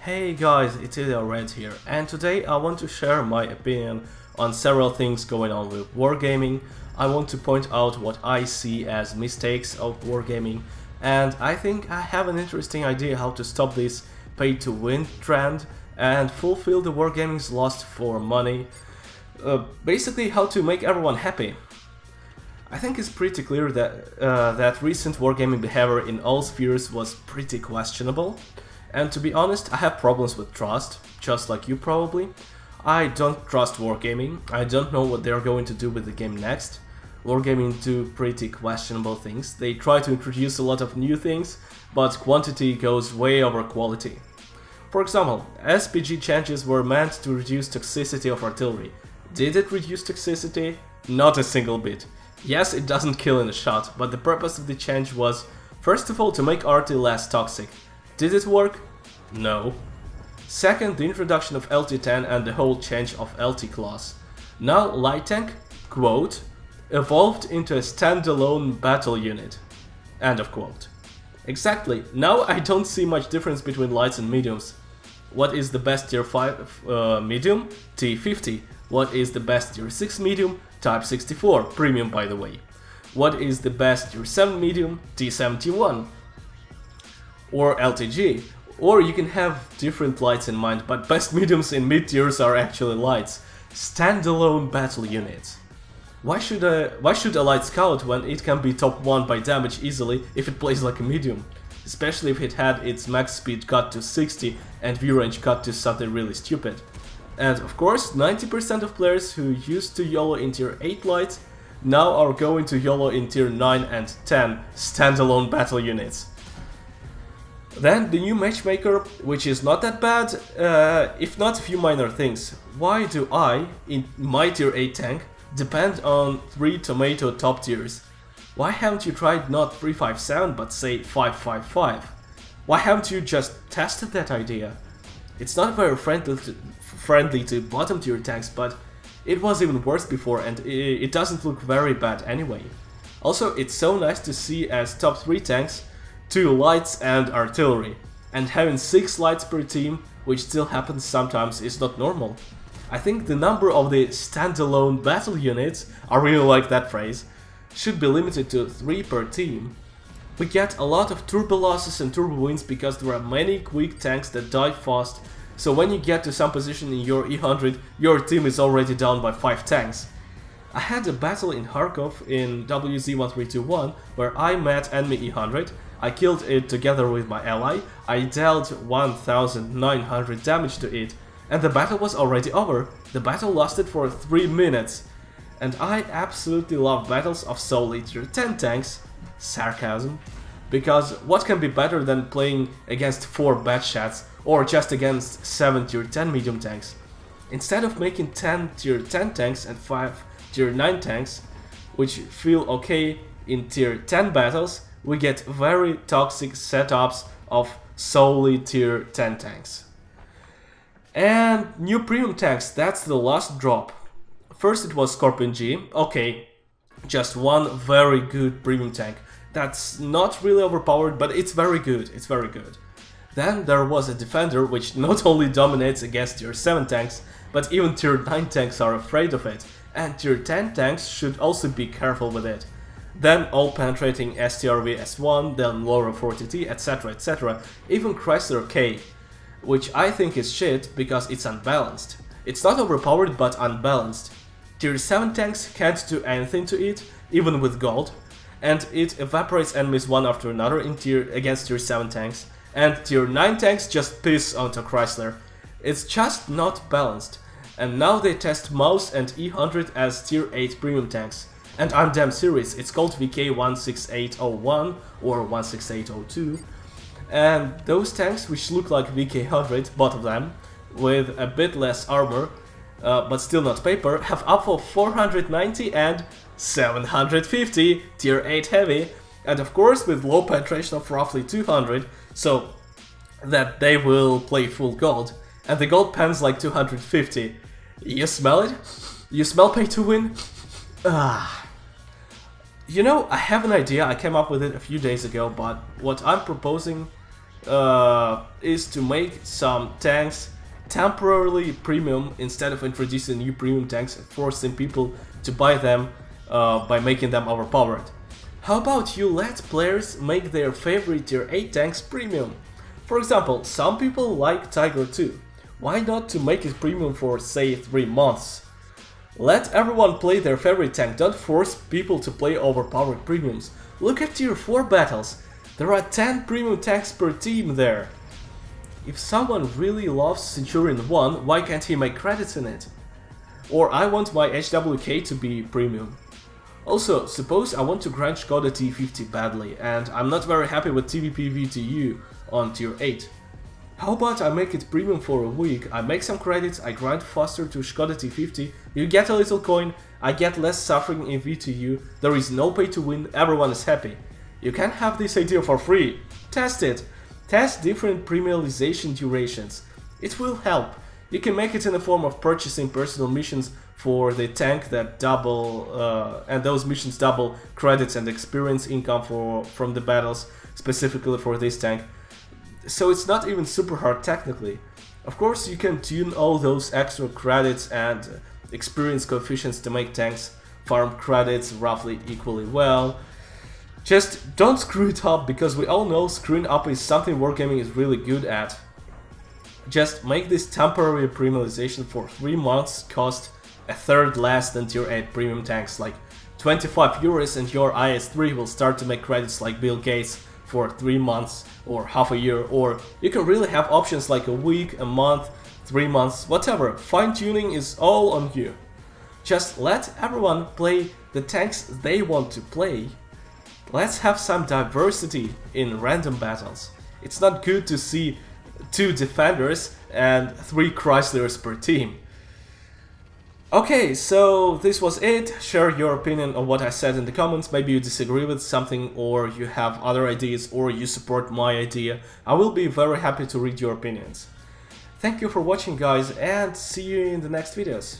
Hey guys, it's Red here, and today I want to share my opinion on several things going on with wargaming. I want to point out what I see as mistakes of wargaming, and I think I have an interesting idea how to stop this pay-to-win trend and fulfill the wargaming's lust for money. Basically, how to make everyone happy. I think it's pretty clear that that recent wargaming behavior in all spheres was pretty questionable. And to be honest, I have problems with trust, just like you probably. I don't trust wargaming, I don't know what they're going to do with the game next. Wargaming do pretty questionable things. They try to introduce a lot of new things, but quantity goes way over quality. For example, SPG changes were meant to reduce toxicity of artillery. Did it reduce toxicity? Not a single bit. Yes, it doesn't kill in a shot, but the purpose of the change was, first of all, to make RT less toxic. Did it work? No. Second, the introduction of LT10 and the whole change of LT class. Now light tank, quote, evolved into a standalone battle unit. End of quote. Exactly. Now I don't see much difference between lights and mediums. What is the best tier 5 medium? T50. What is the best tier 6 medium? Type 64, premium by the way. What is the best tier 7 medium? T71. Or LTG, or you can have different lights in mind, but best mediums in mid tiers are actually lights. Standalone battle units. Why should a light scout when it can be top 1 by damage easily if it plays like a medium? Especially if it had its max speed cut to 60 and view range cut to something really stupid. And of course, 90% of players who used to YOLO in tier 8 lights now are going to YOLO in tier 9 and 10 standalone battle units. Then the new matchmaker, which is not that bad, if not a few minor things. Why do I, in my tier 8 tank, depend on 3 tomato top tiers? Why haven't you tried not 357 but say 555? Why haven't you just tested that idea? It's not very friendly to bottom tier tanks, but it was even worse before and it doesn't look very bad anyway. Also, it's so nice to see as top 3 tanks 2 lights and artillery, and having 6 lights per team, which still happens sometimes, is not normal. I think the number of the standalone battle units, I really like that phrase, should be limited to 3 per team. We get a lot of turbo losses and turbo wins because there are many quick tanks that die fast, so when you get to some position in your E100, your team is already down by 5 tanks. I had a battle in Kharkov in WZ1321 where I met enemy E100, I killed it together with my ally, I dealt 1900 damage to it, and the battle was already over. The battle lasted for 3 minutes. And I absolutely love battles of solely tier 10 tanks, sarcasm, because what can be better than playing against 4 bad shots or just against 7 tier 10 medium tanks? Instead of making 10 tier 10 tanks and 5 tier 9 tanks, which feel okay in tier 10 battles, we get very toxic setups of solely tier 10 tanks. And new premium tanks, that's the last drop. First it was Scorpion G, okay, just one very good premium tank. That's not really overpowered, but it's very good, it's very good. Then there was a Defender which not only dominates against tier 7 tanks, but even tier 9 tanks are afraid of it, and tier 10 tanks should also be careful with it. Then all-penetrating STRV S1, then Laura 40T, etc, etc, even Chrysler K, which I think is shit because it's unbalanced. It's not overpowered but unbalanced. Tier 7 tanks can't do anything to it, even with gold, and it evaporates enemies one after another in against tier 7 tanks, and tier 9 tanks just piss onto Chrysler. It's just not balanced, and now they test Mouse and E100 as tier 8 premium tanks. And I'm damn serious, it's called VK16801 or 16802, and those tanks, which look like VK100, both of them, with a bit less armor, but still not paper, have up for 490 and 750 tier 8 heavy, and of course with low penetration of roughly 200, so that they will play full gold, and the gold pens like 250. You smell it? You smell pay to win? You know, I have an idea, I came up with it a few days ago, but what I'm proposing is to make some tanks temporarily premium instead of introducing new premium tanks and forcing people to buy them by making them overpowered. How about you let players make their favorite tier 8 tanks premium? For example, some people like Tiger 2. Why not to make it premium for say 3 months? Let everyone play their favorite tank, don't force people to play overpowered premiums. Look at tier 4 battles, there are 10 premium tanks per team there. If someone really loves Centurion 1, why can't he make credits in it? Or I want my HWK to be premium. Also, suppose I want to grind Skoda T50 badly, and I'm not very happy with TVP VTU on tier 8. How about I make it premium for a week, I make some credits, I grind faster to Skoda T50, you get a little coin, I get less suffering in VTU, there is no pay to win, everyone is happy. You can have this idea for free. Test it. Test different premiumization durations. It will help. You can make it in the form of purchasing personal missions for the tank that double, and those missions double credits and experience income from the battles, specifically for this tank. So it's not even super hard technically. Of course you can tune all those extra credits and experience coefficients to make tanks farm credits roughly equally well. Just don't screw it up, because we all know screwing up is something Wargaming is really good at. Just make this temporary premiumization for 3 months cost a third less than tier 8 premium tanks, like 25 euros, and your IS-3 will start to make credits like Bill Gates for 3 months or half a year, or you can really have options like a week, a month, 3 months, whatever. Fine tuning is all on you. Just let everyone play the tanks they want to play. Let's have some diversity in random battles. It's not good to see 2 defenders and 3 Chryslers per team. Okay, so this was it. Share your opinion on what I said in the comments. Maybe you disagree with something, or you have other ideas, or you support my idea. I will be very happy to read your opinions. Thank you for watching, guys, and see you in the next videos.